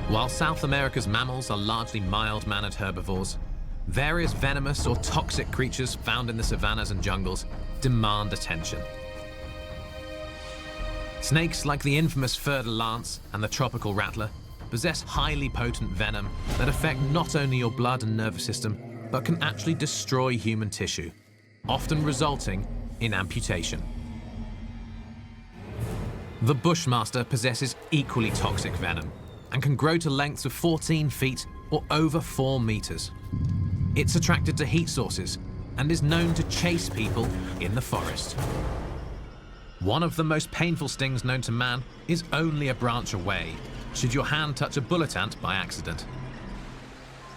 While South America's mammals are largely mild-mannered herbivores, various venomous or toxic creatures found in the savannas and jungles demand attention. Snakes like the infamous fer-de-lance and the tropical rattler possess highly potent venom that affect not only your blood and nervous system, but can actually destroy human tissue, often resulting in amputation. The bushmaster possesses equally toxic venom and can grow to lengths of 14 feet or over 4 meters. It's attracted to heat sources and is known to chase people in the forest. One of the most painful stings known to man is only a branch away, should your hand touch a bullet ant by accident.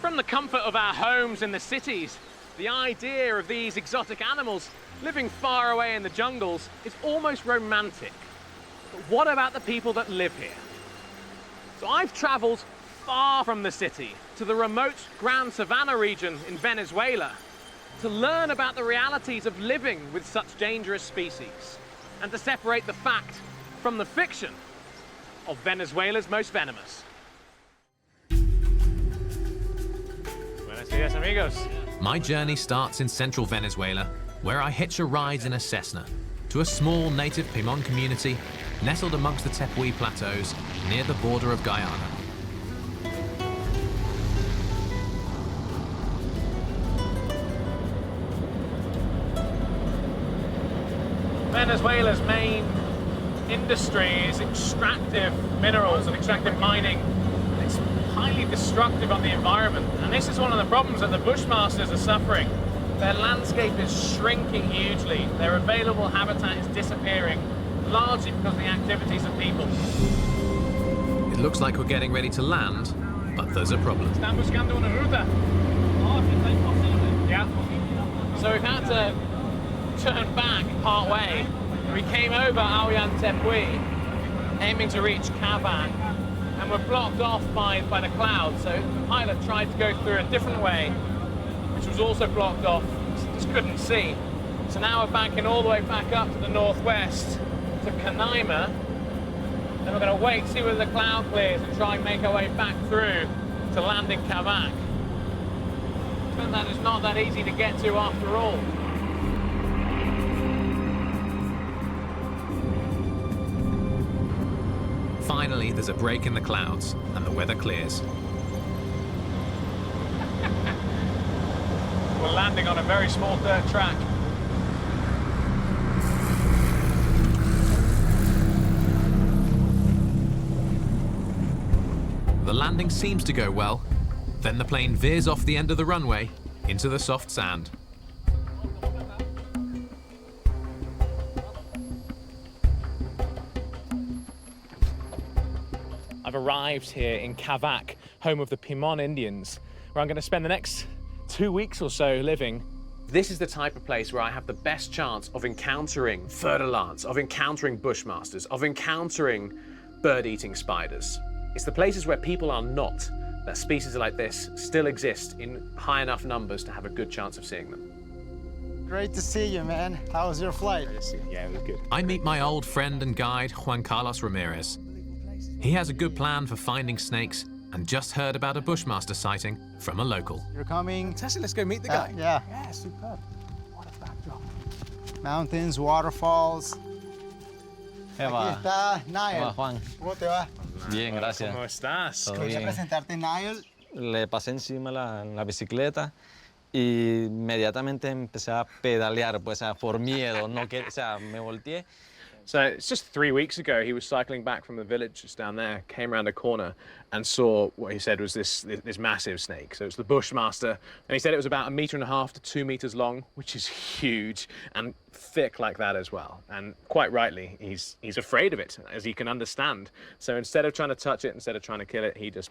From the comfort of our homes in the cities, the idea of these exotic animals living far away in the jungles is almost romantic. But what about the people that live here? So I've travelled far from the city to the remote Gran Sabana region in Venezuela to learn about the realities of living with such dangerous species and to separate the fact from the fiction of Venezuela's most venomous. Buenos dias, amigos. My journey starts in central Venezuela, where I hitch a ride in a Cessna to a small native Pimon community nestled amongst the Tepuy plateaus near the border of Guyana. Venezuela's main industry is extractive minerals and extractive mining. It's highly destructive on the environment, and this is one of the problems that the bushmasters are suffering. Their landscape is shrinking hugely. Their available habitat is disappearing, largely because of the activities of people. It looks like we're getting ready to land, but there's a problem. Están buscando una ruta. Yeah. So we've had to turn back part way. We came over Auyan Tepuy, aiming to reach Cavac, and we're blocked off by the clouds. So the pilot tried to go through a different way, which was also blocked off, just couldn't see. So now we're banking all the way back up to the northwest to Canaima. Then we're going to wait, see whether the cloud clears and try and make our way back through to land in Cavac. But that is not that easy to get to after all. Finally, there's a break in the clouds and the weather clears. We're landing on a very small dirt track. The landing seems to go well. Then the plane veers off the end of the runway into the soft sand. I've arrived here in Cavac, home of the Pimon Indians, where I'm going to spend the next 2 weeks or so living. This is the type of place where I have the best chance of encountering fer-de-lance, of encountering bushmasters, of encountering bird-eating spiders. It's the places where people are not, that species like this still exist in high enough numbers to have a good chance of seeing them. Great to see you, man. How was your flight? Yeah, it was good. I meet my old friend and guide, Juan Carlos Ramirez. He has a good plan for finding snakes and just heard about a bushmaster sighting from a local. You're coming. Tessie, let's go meet the guy. Yeah. Yeah, superb. What a backdrop. Mountains, waterfalls. Eva. Aquí está Niall. Hola, Juan. ¿Cómo te va? Bien, gracias. ¿Cómo estás? Todo Quería bien. presentarte, Niall. Le pasé encima la bicicleta y inmediatamente empecé a pedalear, pues, por miedo, no que, o sea, me volteé. So it's just 3 weeks ago, he was cycling back from the village just down there, came around a corner and saw what he said was this massive snake. So it's the bushmaster, and he said it was about 1.5 meters to 2 meters long, which is huge and thick like that as well. And quite rightly, he's afraid of it, as he can understand. So instead of trying to touch it, instead of trying to kill it, he just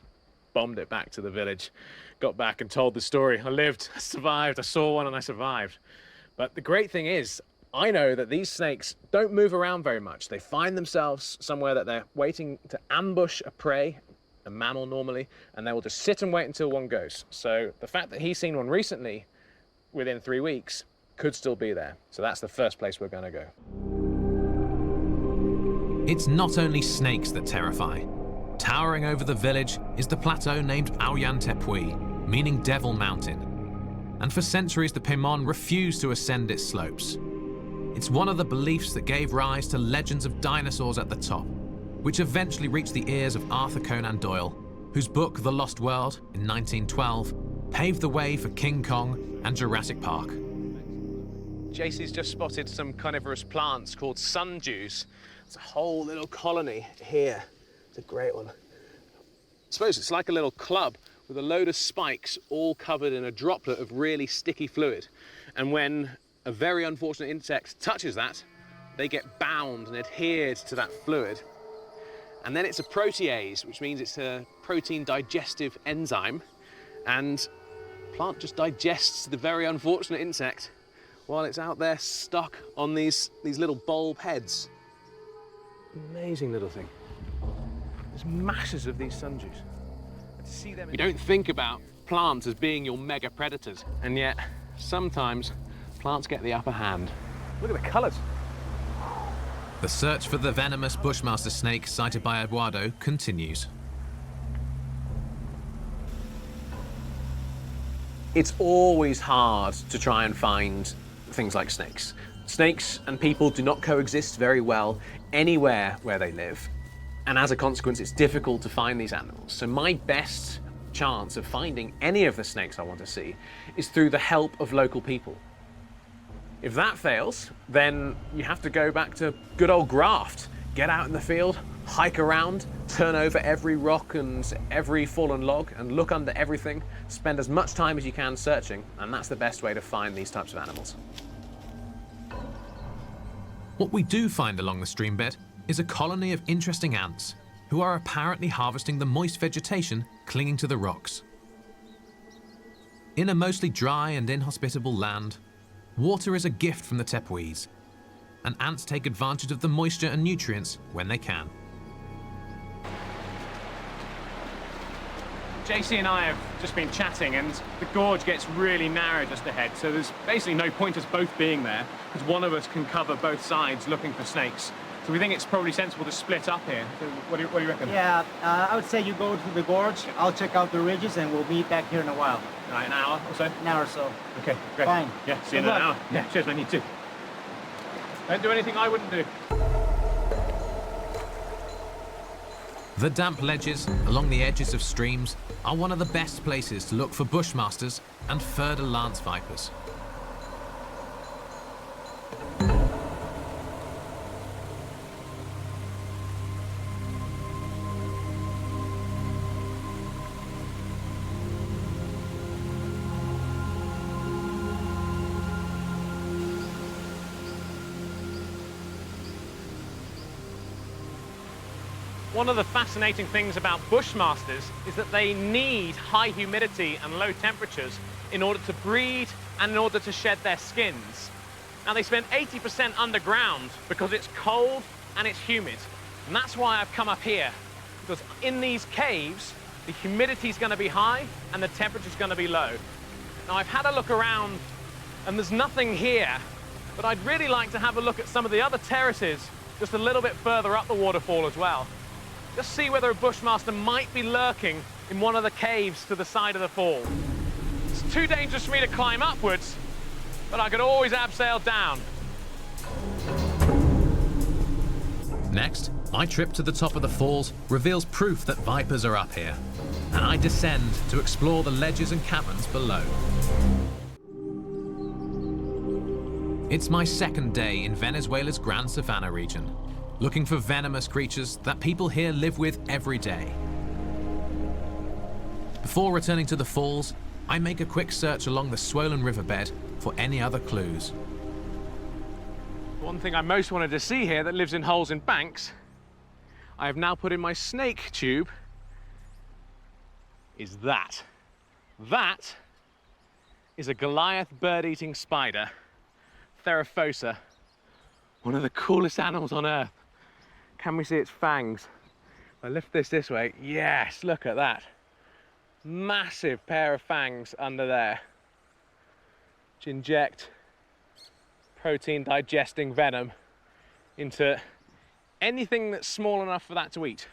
bombed it back to the village, got back and told the story. I lived, I survived, I saw one and I survived. But the great thing is, I know that these snakes don't move around very much. They find themselves somewhere that they're waiting to ambush a prey, a mammal normally, and they will just sit and wait until one goes. So the fact that he's seen one recently, within 3 weeks, could still be there. So that's the first place we're going to go. It's not only snakes that terrify. Towering over the village is the plateau named Aoyan Tepui, meaning Devil Mountain. And for centuries the Pemon refused to ascend its slopes. It's one of the beliefs that gave rise to legends of dinosaurs at the top, which eventually reached the ears of Arthur Conan Doyle, whose book The Lost World in 1912 paved the way for King Kong and Jurassic Park. JC's just spotted some carnivorous plants called sundews. It's a whole little colony here. It's a great one. I suppose it's like a little club with a load of spikes all covered in a droplet of really sticky fluid. And when a very unfortunate insect touches that, they get bound and adhered to that fluid. And then it's a protease, which means it's a protein digestive enzyme. And the plant just digests the very unfortunate insect while it's out there stuck on these little bulb heads. Amazing little thing. There's masses of these sundews. You don't think about plants as being your mega predators, and yet sometimes plants get the upper hand. Look at the colours. The search for the venomous bushmaster snake sighted by Eduardo continues. It's always hard to try and find things like snakes. Snakes and people do not coexist very well anywhere where they live. And as a consequence, it's difficult to find these animals. So my best chance of finding any of the snakes I want to see is through the help of local people. If that fails, then you have to go back to good old graft. Get out in the field, hike around, turn over every rock and every fallen log and look under everything. Spend as much time as you can searching, and that's the best way to find these types of animals. What we do find along the stream bed is a colony of interesting ants who are apparently harvesting the moist vegetation clinging to the rocks. In a mostly dry and inhospitable land, water is a gift from the tepuis, and ants take advantage of the moisture and nutrients when they can. JC and I have just been chatting, and the gorge gets really narrow just ahead, so there's basically no point us both being there, because one of us can cover both sides looking for snakes. So we think it's probably sensible to split up here. So what do you reckon? Yeah, I would say you go to the gorge, I'll check out the ridges, and we'll meet back here in a while. Right, an hour or so? An hour or so. Okay, great. Fine. Yeah, see you in an hour. Yeah, cheers, man, you too. Don't do anything I wouldn't do. The damp ledges along the edges of streams are one of the best places to look for bushmasters and fer-de-lance vipers. One of the fascinating things about bushmasters is that they need high humidity and low temperatures in order to breed and in order to shed their skins. Now they spend 80% underground because it's cold and it's humid. And that's why I've come up here, because in these caves, the humidity is going to be high and the temperature is going to be low. Now I've had a look around and there's nothing here, but I'd really like to have a look at some of the other terraces just a little bit further up the waterfall as well. Just see whether a bushmaster might be lurking in one of the caves to the side of the fall. It's too dangerous for me to climb upwards, but I could always abseil down. Next, my trip to the top of the falls reveals proof that vipers are up here, and I descend to explore the ledges and caverns below. It's my second day in Venezuela's Grand Savannah region, looking for venomous creatures that people here live with every day. Before returning to the falls, I make a quick search along the swollen riverbed for any other clues. One thing I most wanted to see here that lives in holes in banks, I have now put in my snake tube, is that. That is a Goliath bird-eating spider, Theraphosa, one of the coolest animals on Earth. Can we see its fangs? I lift this way. Yes, look at that. Massive pair of fangs under there, which inject protein digesting venom into anything that's small enough for that to eat.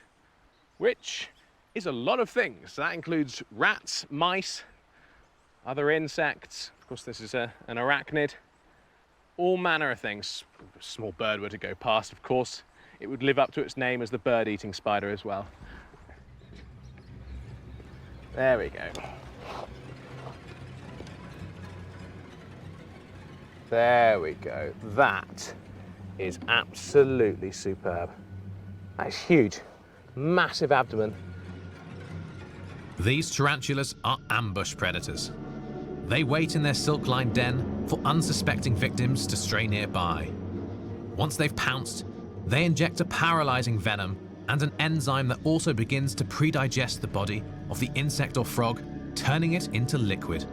which is a lot of things. That includes rats, mice, other insects. Of course, this is an arachnid. All manner of things. If a small bird were to go past, of course, it would live up to its name as the bird-eating spider as well. There we go. There we go. That is absolutely superb. That's huge. Massive abdomen. These tarantulas are ambush predators. They wait in their silk-lined den for unsuspecting victims to stray nearby. Once they've pounced, they inject a paralyzing venom and an enzyme that also begins to pre-digest the body of the insect or frog, turning it into liquid.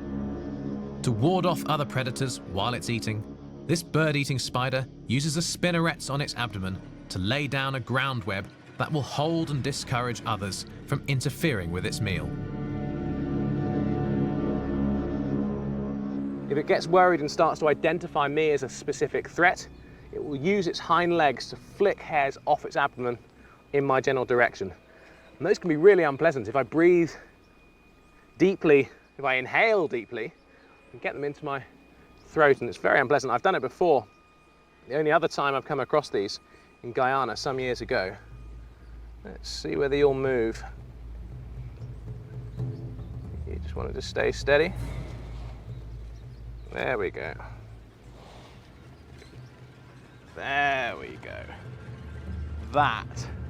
To ward off other predators while it's eating, this bird-eating spider uses the spinnerets on its abdomen to lay down a ground web that will hold and discourage others from interfering with its meal. If it gets worried and starts to identify me as a specific threat, it will use its hind legs to flick hairs off its abdomen in my general direction. And those can be really unpleasant. If I breathe deeply, if I inhale deeply, and get them into my throat, and it's very unpleasant. I've done it before. The only other time I've come across these in Guyana some years ago. Let's see whether you'll move. You just wanted to stay steady. There we go. There we go. That.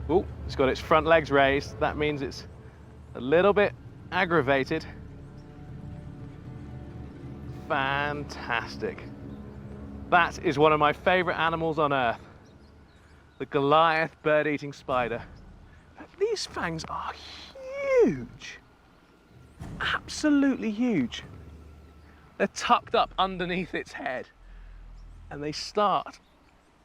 Oh, it's got its front legs raised. That means it's a little bit aggravated. Fantastic. That is one of my favorite animals on earth. The Goliath bird-eating spider. These fangs are huge. Absolutely huge. They're tucked up underneath its head and they start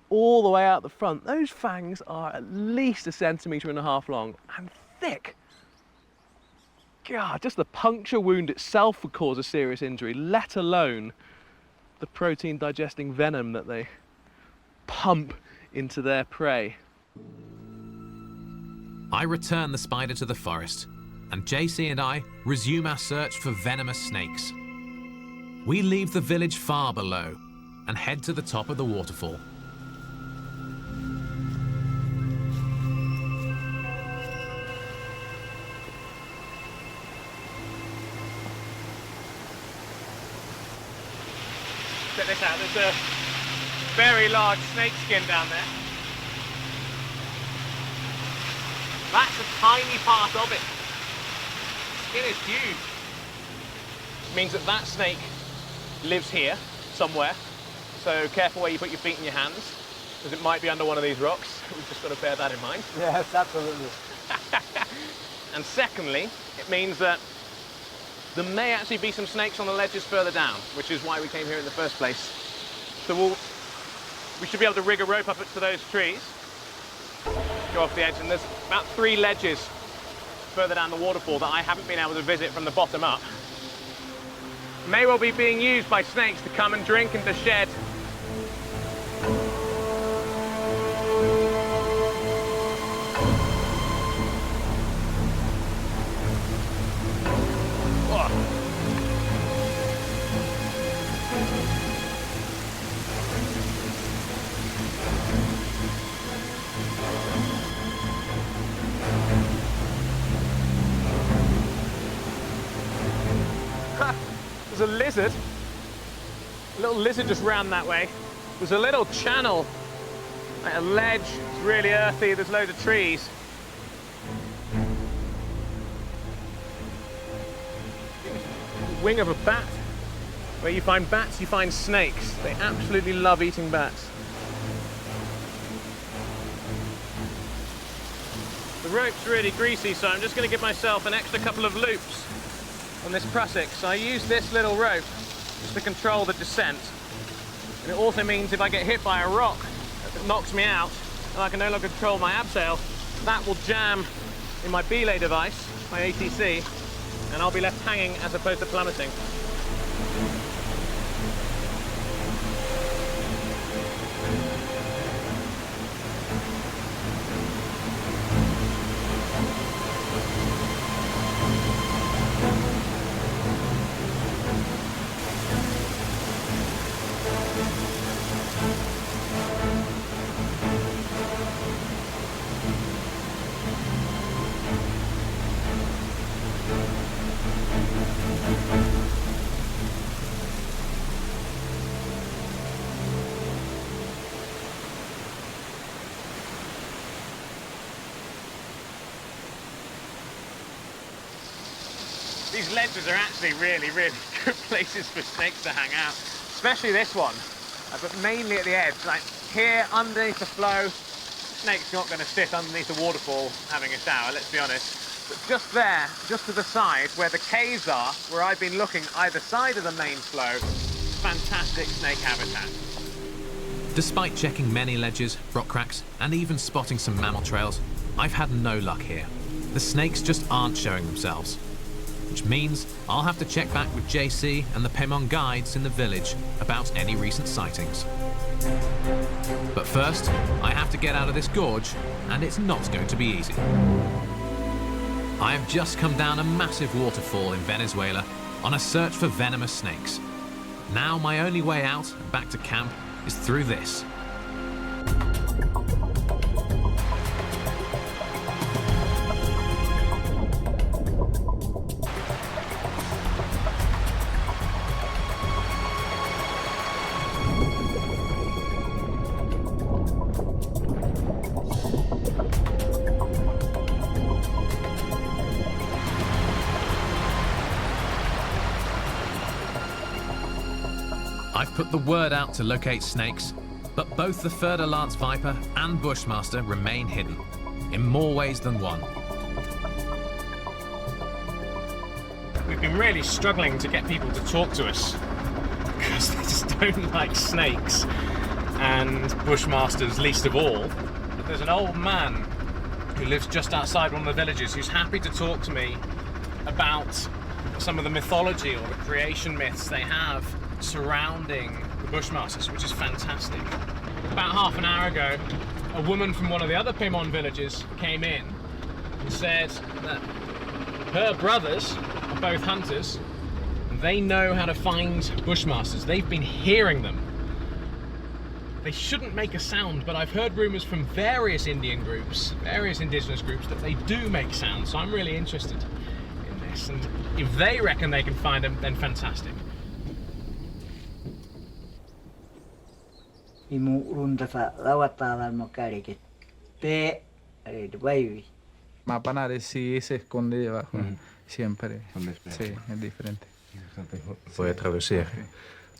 all the way out the front. Those fangs are at least 1.5 centimeters long and thick. God, just the puncture wound itself would cause a serious injury, let alone the protein digesting venom that they pump into their prey. I return the spider to the forest, and JC and I resume our search for venomous snakes. We leave the village far below and head to the top of the waterfall. Check this out, there's a very large snake skin down there. That's a tiny part of it. The skin is huge. It means that that snake lives here, somewhere. So careful where you put your feet and your hands, because it might be under one of these rocks. We've just got to bear that in mind. Yes, absolutely. And secondly, it means that there may actually be some snakes on the ledges further down, which is why we came here in the first place. So we should be able to rig a rope up to those trees, go off the edge, and there's about 3 ledges further down the waterfall that I haven't been able to visit from the bottom up. May well be being used by snakes to come and drink and to shed. There's a lizard. A little lizard just ran that way. There's a little channel, like a ledge. It's really earthy. There's loads of trees. Wing of a bat. Where you find bats, you find snakes. They absolutely love eating bats. The rope's really greasy, so I'm just going to give myself an extra couple of loops on this prusik. So I use this little rope just to control the descent. And it also means if I get hit by a rock that knocks me out and I can no longer control my abseil, that will jam in my belay device, my ATC, and I'll be left hanging as opposed to plummeting. These ledges are actually really, really good places for snakes to hang out, especially this one, but mainly at the edge. Like here, underneath the flow, snake's not going to sit underneath the waterfall having a shower, let's be honest. But just there, just to the side, where the caves are, where I've been looking either side of the main flow, fantastic snake habitat. Despite checking many ledges, rock cracks, and even spotting some mammal trails, I've had no luck here. The snakes just aren't showing themselves. Which means I'll have to check back with JC and the Pemon guides in the village about any recent sightings. But first, I have to get out of this gorge, and it's not going to be easy. I have just come down a massive waterfall in Venezuela on a search for venomous snakes. Now my only way out and back to camp is through this. I've put the word out to locate snakes, but both the Fer-de-Lance viper and bushmaster remain hidden, in more ways than one. We've been really struggling to get people to talk to us because they just don't like snakes, and bushmasters least of all. But there's an old man who lives just outside one of the villages who's happy to talk to me about some of the mythology or the creation myths they have surrounding the bushmasters, which is fantastic. About half an hour ago, a woman from one of the other Pemon villages came in and said that her brothers are both hunters and they know how to find bushmasters. They've been hearing them. They shouldn't make a sound, but I've heard rumours from various Indian groups, various indigenous groups, that they do make sounds, so I'm really interested in this. And if they reckon they can find them, then fantastic. Imu runda sa lawatalan mo karikit. Pe, baby. Mapanares sí se esconde debajo, siempre. Sí, es diferente. Voy a traducir.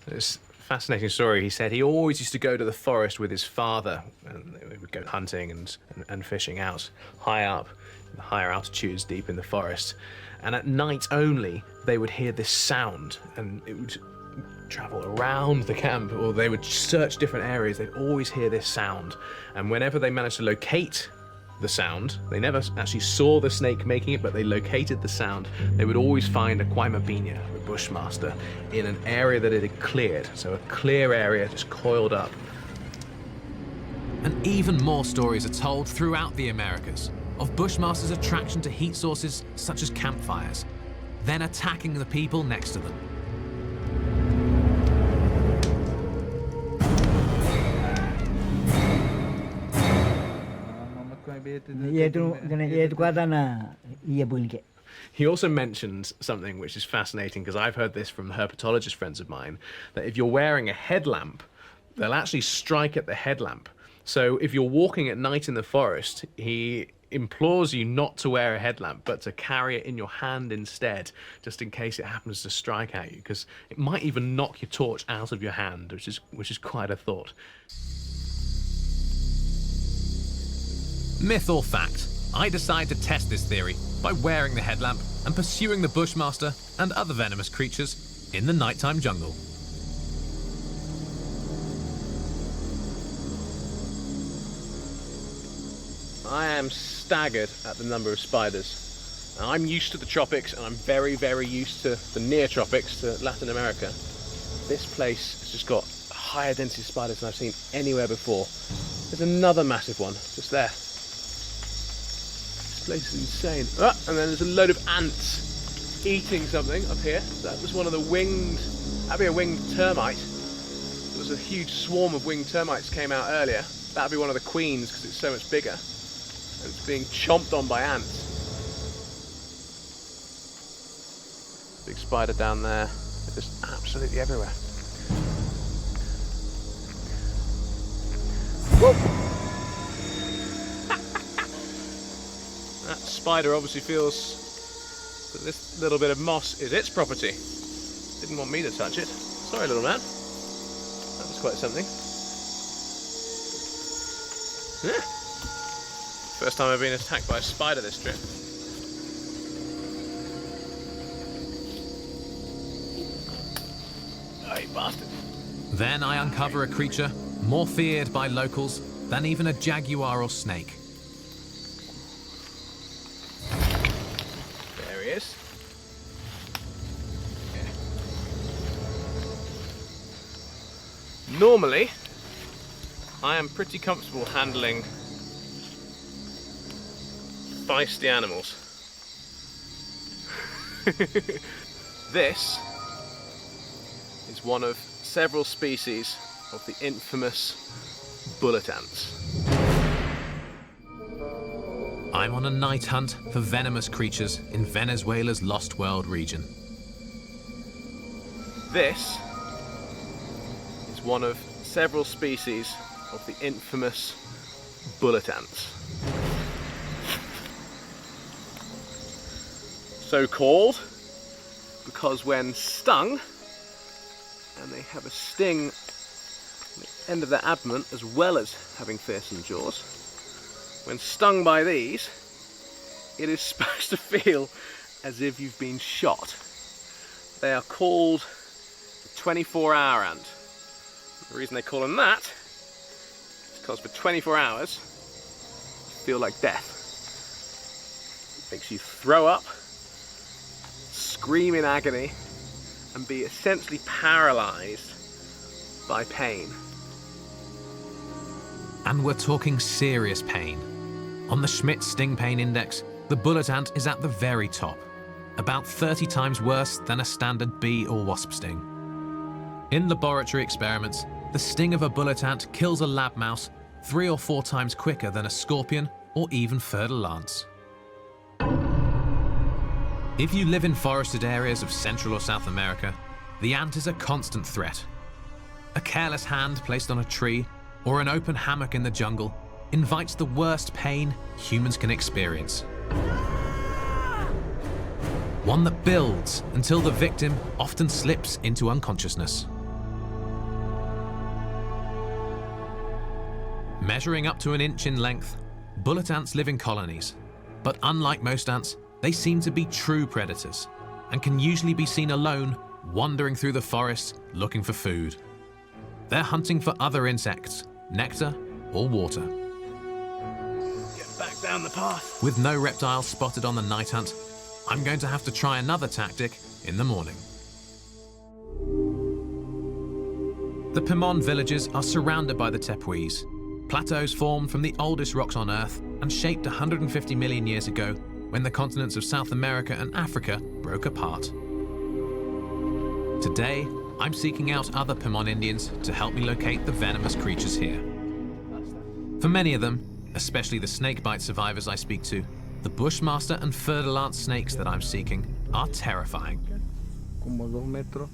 It's a fascinating story. He said he always used to go to the forest with his father, and they would go hunting and fishing out high up, higher altitudes deep in the forest. And at night only, they would hear this sound, and it would travel around the camp, or they would search different areas. They'd always hear this sound, and whenever they managed to locate the sound, they never actually saw the snake making it, but they located the sound, they would always find a Quaimabina, the bushmaster, in an area that it had cleared, so a clear area just coiled up. And even more stories are told throughout the Americas of bushmasters' attraction to heat sources such as campfires, then attacking the people next to them. He also mentioned something which is fascinating, because I've heard this from herpetologist friends of mine, that if you're wearing a headlamp, they'll actually strike at the headlamp. So if you're walking at night in the forest, he implores you not to wear a headlamp, but to carry it in your hand instead, just in case it happens to strike at you, because it might even knock your torch out of your hand, which is quite a thought. Myth or fact, I decide to test this theory by wearing the headlamp and pursuing the bushmaster and other venomous creatures in the nighttime jungle. I am staggered at the number of spiders. Now, I'm used to the tropics, and I'm very, very used to the near tropics, to Latin America. This place has just got a higher density of spiders than I've seen anywhere before. There's another massive one just there. This place is insane. Ah, and then there's a load of ants eating something up here. That was one of the winged, that'd be a winged termite. There was a huge swarm of winged termites came out earlier. That'd be one of the queens because it's so much bigger. And it's being chomped on by ants. Big spider down there. They're just absolutely everywhere. Whoop! That spider obviously feels But this little bit of moss is its property. Didn't want me to touch it. Sorry, little man. That was quite something. Yeah. First time I've been attacked by a spider this trip. Oh, you bastard. Then I uncover a creature more feared by locals than even a jaguar or snake. There he is. Normally, I am pretty comfortable handling feisty animals. This is one of several species of the infamous bullet ants. I'm on a night hunt for venomous creatures in Venezuela's Lost World region. This is one of several species of the infamous bullet ants. So called because when stung, and they have a sting on the end of their abdomen as well as having fearsome jaws, when stung by these, it is supposed to feel as if you've been shot. They are called the 24-hour ant. The reason they call them that is because for 24 hours you feel like death. It makes you throw up, scream in agony, and be essentially paralyzed by pain. And we're talking serious pain. On the Schmidt Sting Pain Index, the bullet ant is at the very top, about 30 times worse than a standard bee or wasp sting. In laboratory experiments, the sting of a bullet ant kills a lab mouse 3 or 4 times quicker than a scorpion or even fer-de-lance. If you live in forested areas of Central or South America, the ant is a constant threat. A careless hand placed on a tree or an open hammock in the jungle invites the worst pain humans can experience. One that builds until the victim often slips into unconsciousness. Measuring up to an inch in length, bullet ants live in colonies, but unlike most ants, they seem to be true predators and can usually be seen alone, wandering through the forest looking for food. They're hunting for other insects, nectar or water. Get back down the path. With no reptiles spotted on the night hunt, I'm going to have to try another tactic in the morning. The Pimon villages are surrounded by the tepuis, plateaus formed from the oldest rocks on Earth and shaped 150 million years ago when the continents of South America and Africa broke apart. Today, I'm seeking out other Pimon Indians to help me locate the venomous creatures here. For many of them, especially the snakebite survivors I speak to, the bushmaster and fer-de-lance snakes that I'm seeking are terrifying. Como 2 metros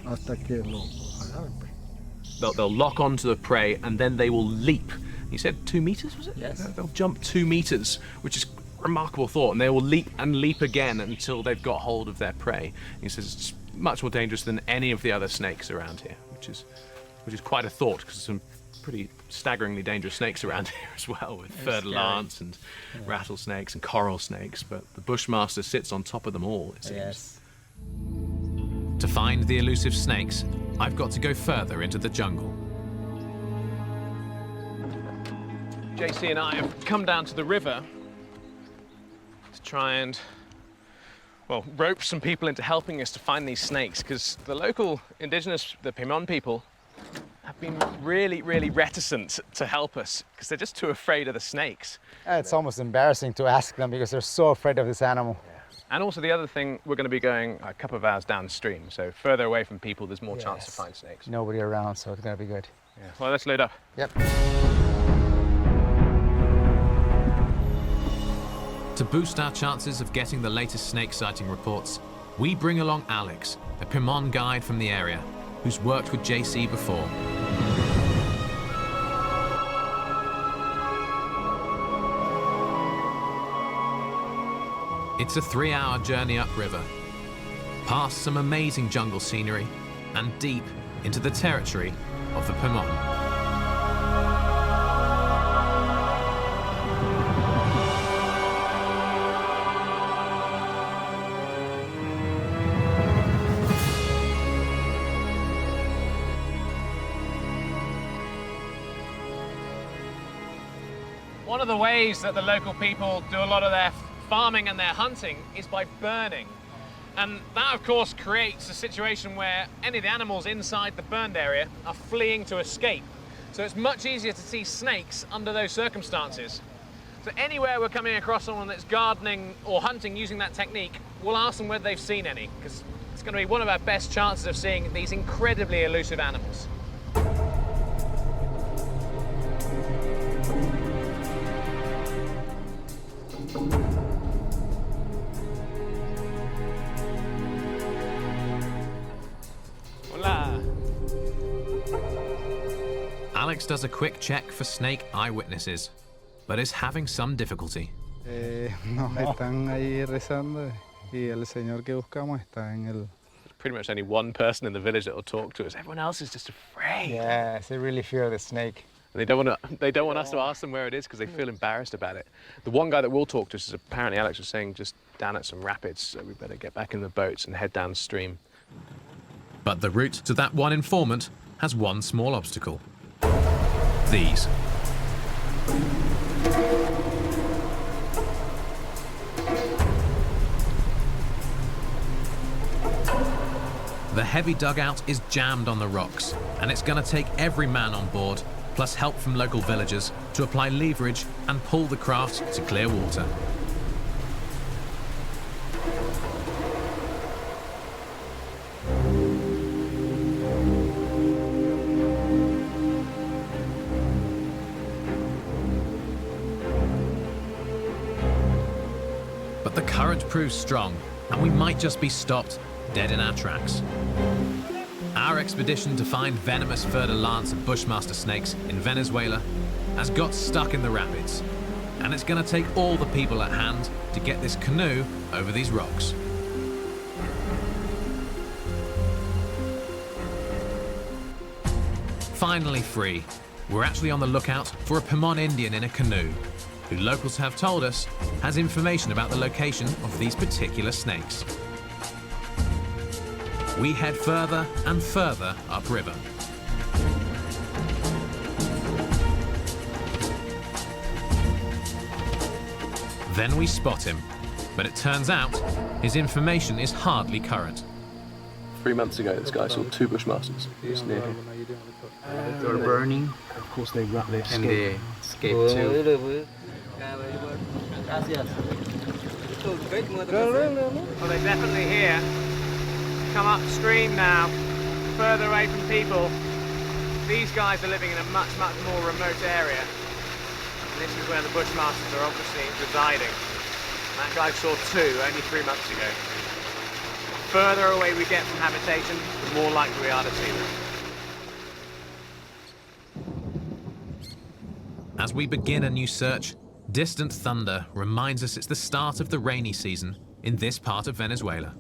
hasta que lo agarre. They'll lock onto the prey and then they will leap. You said 2 meters, was it? Yes. They'll jump 2 meters, which is a remarkable thought, and they will leap and leap again until they've got hold of their prey. He says it's much more dangerous than any of the other snakes around here, which is quite a thought, because there's some pretty staggeringly dangerous snakes around here as well, with fer-de-lance and rattlesnakes and coral snakes, but the bushmaster sits on top of them all, it seems. Yes. To find the elusive snakes, I've got to go further into the jungle. JC and I have come down to the river to try and, well, rope some people into helping us to find these snakes, because the local indigenous, the Pimon people, have been really, really reticent to help us because they're just too afraid of the snakes. It's almost embarrassing to ask them because they're so afraid of this animal. And also the other thing, we're going to be going a couple of hours downstream, so further away from people, there's more chance to find snakes. Nobody around, so it's going to be good. Yeah. Well, let's load up. Yep. To boost our chances of getting the latest snake sighting reports, we bring along Alex, a Pimon guide from the area, who's worked with JC before. It's a 3-hour journey upriver, past some amazing jungle scenery and deep into the territory of the Pemon. One of the ways that the local people do a lot of their farming and their hunting is by burning. And that, of course, creates a situation where any of the animals inside the burned area are fleeing to escape. So it's much easier to see snakes under those circumstances. So anywhere we're coming across someone that's gardening or hunting using that technique, we'll ask them whether they've seen any, because it's going to be one of our best chances of seeing these incredibly elusive animals. Alex does a quick check for snake eyewitnesses, but is having some difficulty. Nos están ahí rezando y el señor que buscamos está en el... Pretty much only one person in the village that will talk to us. Everyone else is just afraid. Yes, they really fear the snake. They don't want us to ask them where it is because they feel embarrassed about it. The one guy that will talk to us is apparently, Alex was saying, just down at some rapids, so we better get back in the boats and head downstream. But the route to that one informant has one small obstacle. These. The heavy dugout is jammed on the rocks, and it's going to take every man on board, plus help from local villagers, to apply leverage and pull the craft to clear water. But the current proves strong, and we might just be stopped dead in our tracks. Our expedition to find venomous fer-de-lance and bushmaster snakes in Venezuela has got stuck in the rapids, and it's going to take all the people at hand to get this canoe over these rocks. Finally free, we're actually on the lookout for a Pemon Indian in a canoe, who locals have told us has information about the location of these particular snakes. We head further and further upriver. Then we spot him, but it turns out his information is hardly current. 3 months ago, this guy saw 2 bushmasters just near him. They were burning. Of course they escaped. And they escaped too. Well, they're definitely here. Come upstream now, further away from people. These guys are living in a much, much more remote area. And this is where the bushmasters are obviously residing. That guy saw 2 only 3 months ago. The further away we get from habitation, the more likely we are to see them. As we begin a new search, distant thunder reminds us it's the start of the rainy season in this part of Venezuela.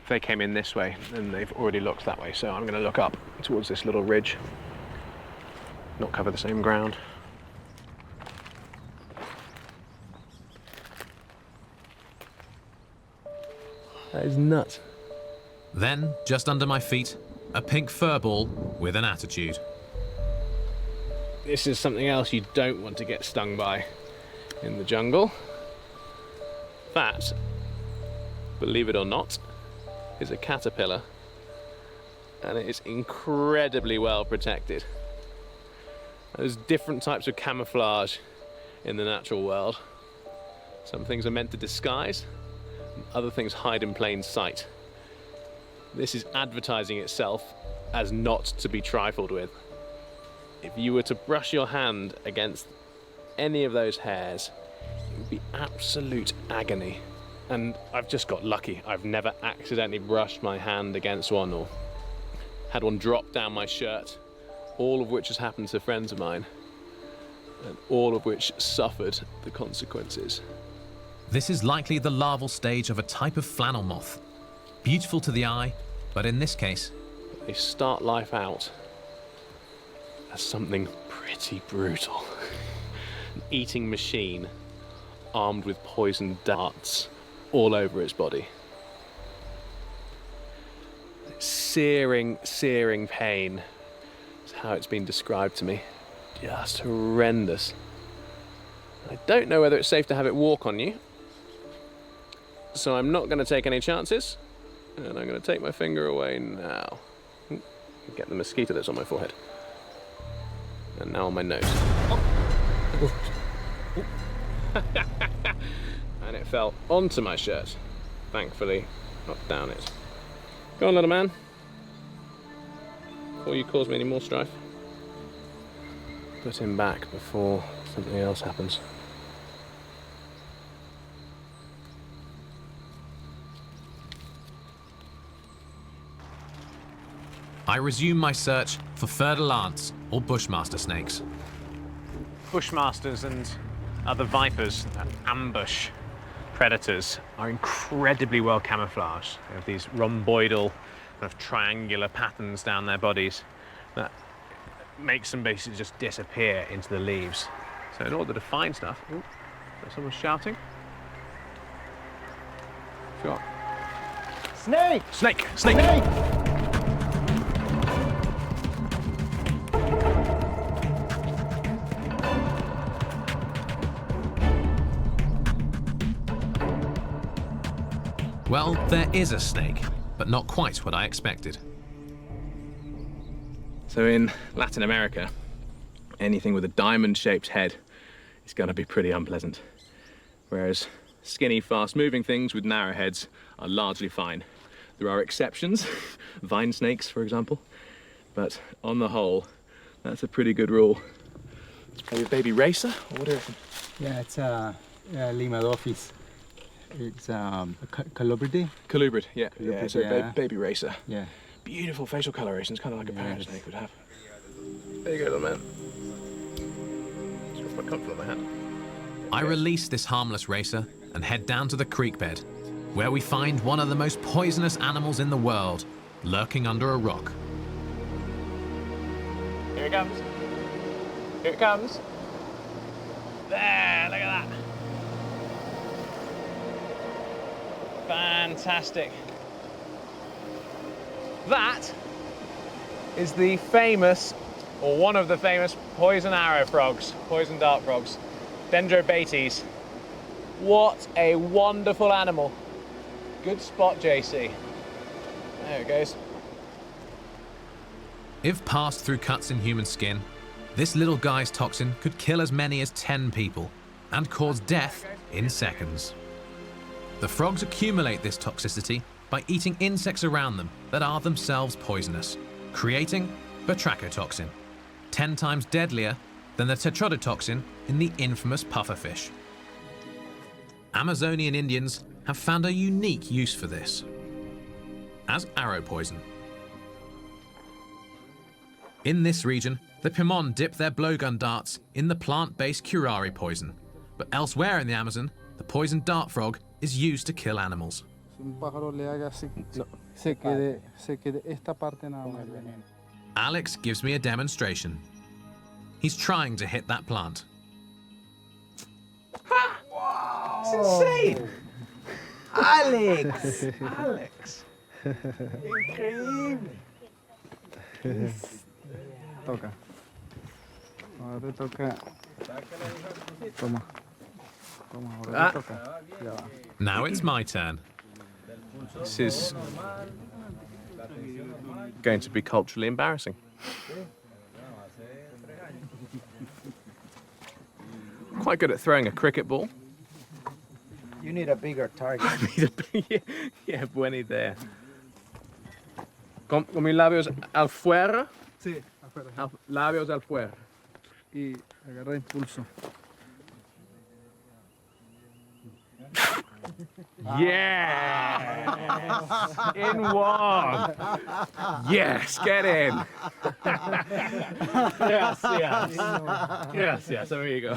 They came in this way and they've already looked that way, so I'm going to look up towards this little ridge, not cover the same ground. That is nuts. Then, just under my feet, a pink fur ball with an attitude. This is something else you don't want to get stung by in the jungle. That, believe it or not, is a caterpillar, and it is incredibly well protected. There's different types of camouflage in the natural world. Some things are meant to disguise, and other things hide in plain sight. This is advertising itself as not to be trifled with. If you were to brush your hand against any of those hairs, it would be absolute agony. And I've just got lucky. I've never accidentally brushed my hand against one or Had one drop down my shirt, all of which has happened to friends of mine, and all of which suffered the consequences. This is likely the larval stage of a type of flannel moth. Beautiful to the eye, but in this case, They start life out as something pretty brutal. An eating machine armed with poisoned darts all over its body. Searing, searing pain is how it's been described to me. Just horrendous. I don't know whether it's safe to have it walk on you, so I'm not going to take any chances, and I'm going to take my finger away now. Get the mosquito that's on my forehead. And now on my nose. Oh. And it fell onto my shirt. Thankfully, not down it. Go on, little man. Before you cause me any more strife. Put him back before something else happens. I resume my search for fertile ants or bushmaster snakes. Bushmasters and other vipers, ambush predators, are incredibly well camouflaged. They have these rhomboidal, kind of triangular patterns down their bodies that makes them basically just disappear into the leaves. So in order to find stuff, oh, there's someone shouting. Sure. Snake! Snake! Snake! Snake! Well, there is a snake, but not quite what I expected. So in Latin America, anything with a diamond-shaped head is going to be pretty unpleasant. Whereas skinny, fast-moving things with narrow heads are largely fine. There are exceptions, vine snakes, for example, but on the whole, that's a pretty good rule. Maybe a baby racer, or whatever. Yeah, it's a Limadophis. It's Colubrity. Colubrid, yeah. Yeah, so yeah. baby racer. Yeah. Beautiful facial colorations, kind of like a parrot Yes. snake would have. There you go, little man. It's got quite comfortable on my hand. I release this harmless racer and head down to the creek bed, where we find one of the most poisonous animals in the world, lurking under a rock. Here it comes. Here it comes. There, look at that. Fantastic. That is the famous, or one of the famous, poison arrow frogs, poison dart frogs, Dendrobates. What a wonderful animal. Good spot, JC. There it goes. If passed through cuts in human skin, this little guy's toxin could kill as many as 10 people and cause death in seconds. The frogs accumulate this toxicity by eating insects around them that are themselves poisonous, creating batrachotoxin, 10 times deadlier than the tetrodotoxin in the infamous pufferfish. Amazonian Indians have found a unique use for this, as arrow poison. In this region, the Pimon dip their blowgun darts in the plant-based curare poison, but elsewhere in the Amazon, the poison dart frog is used to kill animals. Un pájaro le haga así, se quede esta parte nada más. Alex gives me a demonstration. He's trying to hit that plant. It's insane! Alex! Alex! Increíble. Toca. Ahora te toca. Toma. Toma, ahora te toca. Ya va. Now it's my turn. This is going to be culturally embarrassing. Quite good at throwing a cricket ball. You need a bigger target. Yeah, buena idea. Con mis labios afuera. Sí, afuera. Labios afuera. Y agarra impulso. Yes! In one! Yes, get in! Yes, yes. Yes, yes, there you go.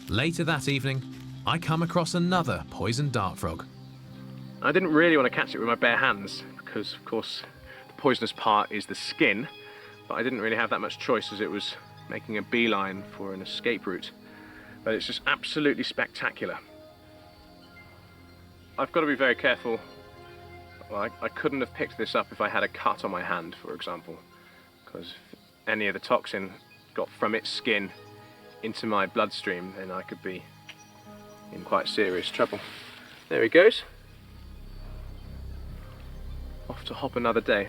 Later that evening, I come across another poisoned dart frog. I didn't really want to catch it with my bare hands because, of course, the poisonous part is the skin, but I didn't really have that much choice as it was making a beeline for an escape route. But it's just absolutely spectacular. I've got to be very careful. Well, I couldn't have picked this up if I had a cut on my hand, for example, because if any of the toxin got from its skin into my bloodstream, then I could be in quite serious trouble. There he goes. Off to hop another day.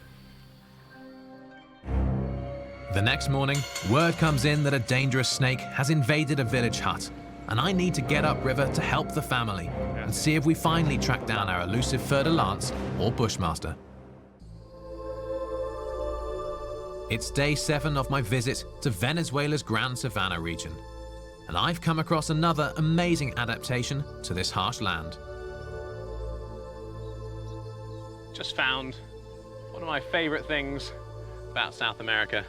The next morning, word comes in that a dangerous snake has invaded a village hut, and I need to get upriver to help the family and see if we finally track down our elusive fer-de-lance or bushmaster. It's day 7 of my visit to Venezuela's Grand Savannah region, and I've come across another amazing adaptation to this harsh land. Just found one of my favourite things about South America.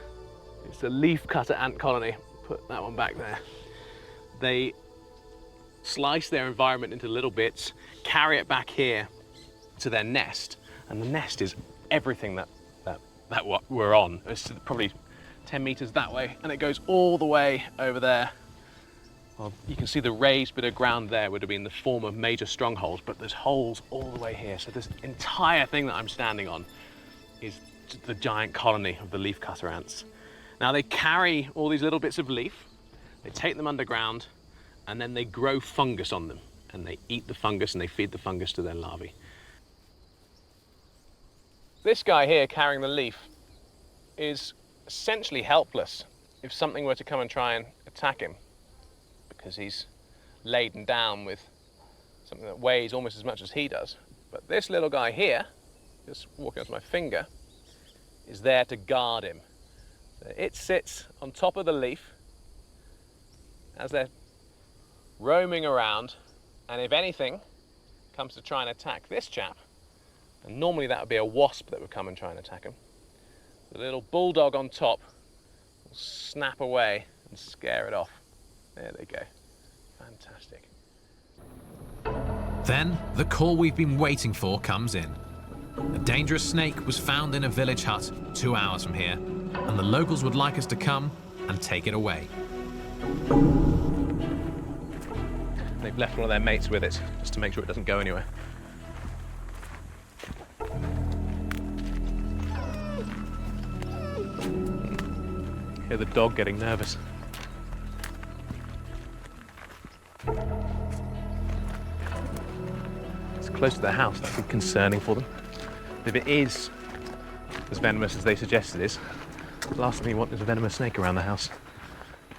It's the leafcutter ant colony. Put that one back there. They slice their environment into little bits, carry it back here to their nest, and the nest is everything that we're on. It's probably 10 meters that way, and it goes all the way over there. Well, you can see the raised bit of ground there would have been the form of major strongholds, but there's holes all the way here. So this entire thing that I'm standing on is the giant colony of the leafcutter ants. Now they carry all these little bits of leaf, they take them underground, and then they grow fungus on them, and they eat the fungus and they feed the fungus to their larvae. This guy here carrying the leaf is essentially helpless if something were to come and try and attack him, because he's laden down with something that weighs almost as much as he does. But this little guy here, just walking onto my finger, is there to guard him. So it sits on top of the leaf as they're roaming around, and if anything comes to try and attack this chap, and normally that would be a wasp that would come and try and attack him, the little bulldog on top will snap away and scare it off. There they go. Fantastic. Then the call we've been waiting for comes in. A dangerous snake was found in a village hut 2 hours from here, and the locals would like us to come and take it away. They've left one of their mates with it, just to make sure it doesn't go anywhere. Hear the dog getting nervous. It's close to their house, that could be concerning for them. If it is as venomous as they suggest it is, the last thing you want is a venomous snake around the house,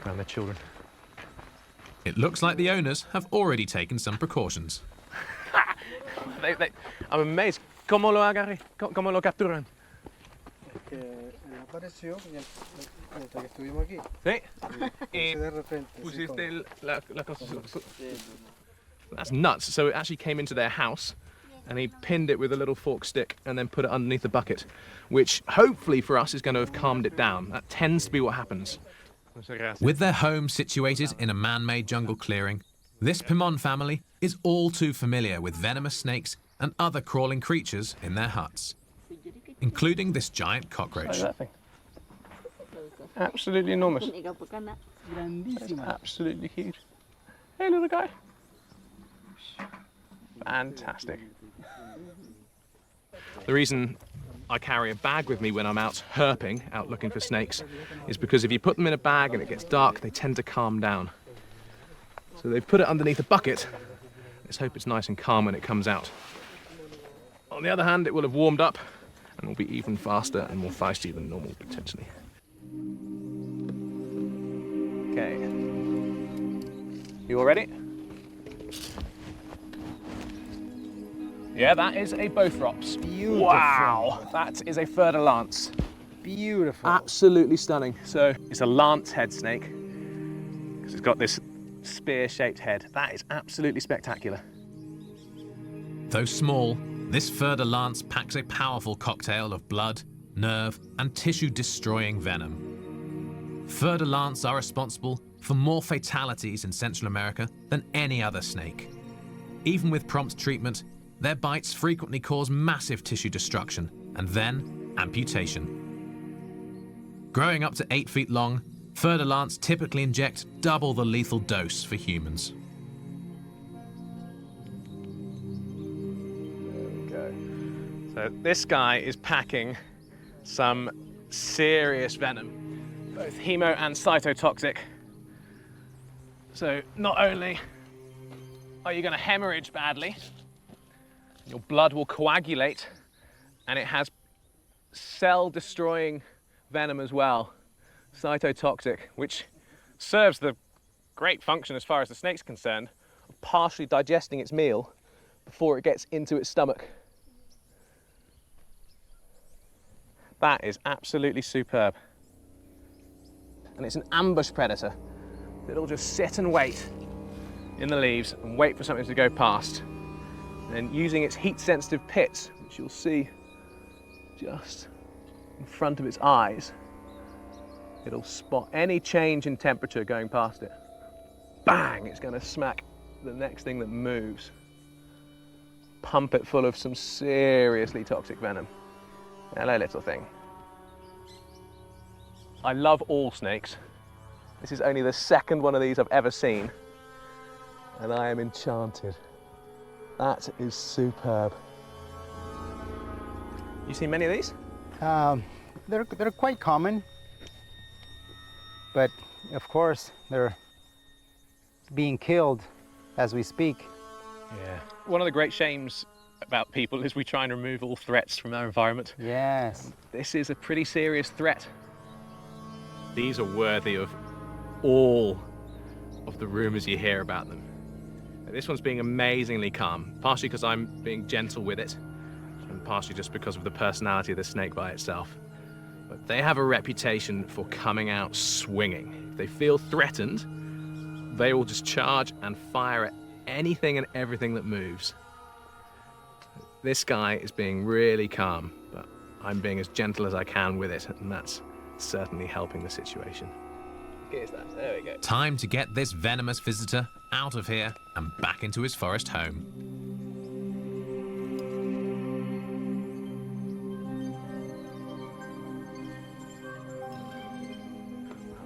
around their children. It looks like the owners have already taken some precautions. I'm amazed. ¿Cómo lo agarré? ¿Cómo lo capturan? Apareció mientras que estuvimos aquí. Sí. De repente. Pusiste la cosa. That's nuts. So it actually came into their house, and he pinned it with a little fork stick and then put it underneath the bucket, which hopefully for us is going to have calmed it down. That tends to be what happens. With their home situated in a man-made jungle clearing, this Pimon family is all too familiar with venomous snakes and other crawling creatures in their huts, including this giant cockroach. That thing. Absolutely enormous. It's absolutely huge. Hey, little guy. Fantastic. The reason I carry a bag with me when I'm out herping, out looking for snakes, is because if you put them in a bag and it gets dark, they tend to calm down. So they've put it underneath a bucket. Let's hope it's nice and calm when it comes out. On the other hand, it will have warmed up and will be even faster and more feisty than normal, potentially. Okay. You all ready? Yeah, that is a Bothrops. Beautiful. Wow, that is a fer-de-lance. Beautiful. Absolutely stunning. So it's a lance head snake because it's got this spear-shaped head. That is absolutely spectacular. Though small, this fer-de-lance packs a powerful cocktail of blood, nerve, and tissue-destroying venom. Fer-de-lance are responsible for more fatalities in Central America than any other snake. Even with prompt treatment, their bites frequently cause massive tissue destruction and then amputation. Growing up to 8 feet long, fer-de-lance typically inject double the lethal dose for humans. So this guy is packing some serious venom, both hemo and cytotoxic. So not only are you going to hemorrhage badly, your blood will coagulate, and it has cell-destroying venom as well, cytotoxic, which serves the great function as far as the snake's concerned, of partially digesting its meal before it gets into its stomach. That is absolutely superb. And it's an ambush predator. It'll just sit and wait in the leaves and wait for something to go past. And then using its heat-sensitive pits, which you'll see just in front of its eyes, it'll spot any change in temperature going past it. Bang! It's going to smack the next thing that moves. Pump it full of some seriously toxic venom. Hello, little thing. I love all snakes. This is only the second one of these I've ever seen, and I am enchanted. That is superb. You seen many of these? They're quite common, but of course they're being killed as we speak. Yeah. One of the great shames about people is we try and remove all threats from our environment. Yes. This is a pretty serious threat. These are worthy of all of the rumors you hear about them. This one's being amazingly calm, partially because I'm being gentle with it, and partially just because of the personality of the snake by itself. But they have a reputation for coming out swinging. If they feel threatened, they will just charge and fire at anything and everything that moves. This guy is being really calm, but I'm being as gentle as I can with it, and that's certainly helping the situation. Here's that. There we go. Time to get this venomous visitor out of here and back into his forest home.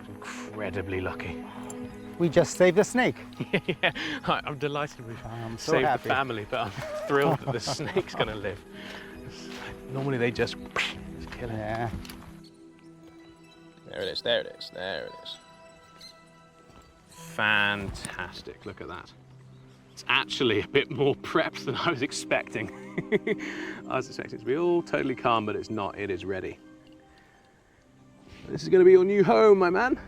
Incredibly lucky. We just saved a snake. Yeah, I'm delighted we've so saved happy. the family, but I'm thrilled that the snake's going to live. Normally they just kill it. Yeah. There it is, there it is, there it is. Fantastic, look at that. It's actually a bit more prepped than I was expecting. I was expecting it to be all totally calm, but it's not, it is ready. This is going to be your new home, my man.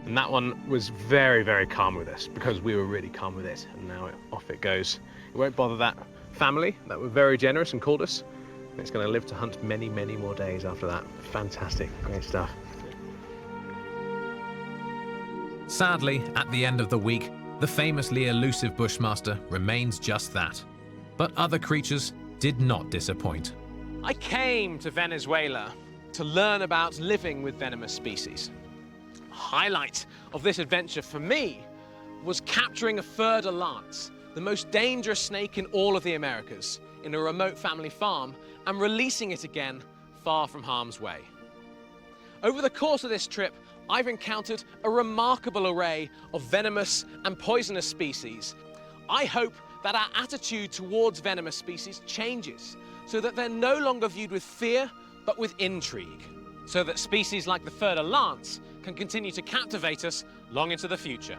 And that one was very, very calm with us because we were really calm with it, and now off it goes. It won't bother that family that were very generous and called us. It's going to live to hunt many, many more days after that. Fantastic, great stuff. Sadly, at the end of the week, the famously elusive Bushmaster remains just that. But other creatures did not disappoint. I came to Venezuela to learn about living with venomous species. The highlight of this adventure for me was capturing a fer-de-lance, the most dangerous snake in all of the Americas, in a remote family farm, and releasing it again far from harm's way. Over the course of this trip, I've encountered a remarkable array of venomous and poisonous species. I hope that our attitude towards venomous species changes so that they're no longer viewed with fear, but with intrigue, so that species like the fer-de-lance can continue to captivate us long into the future.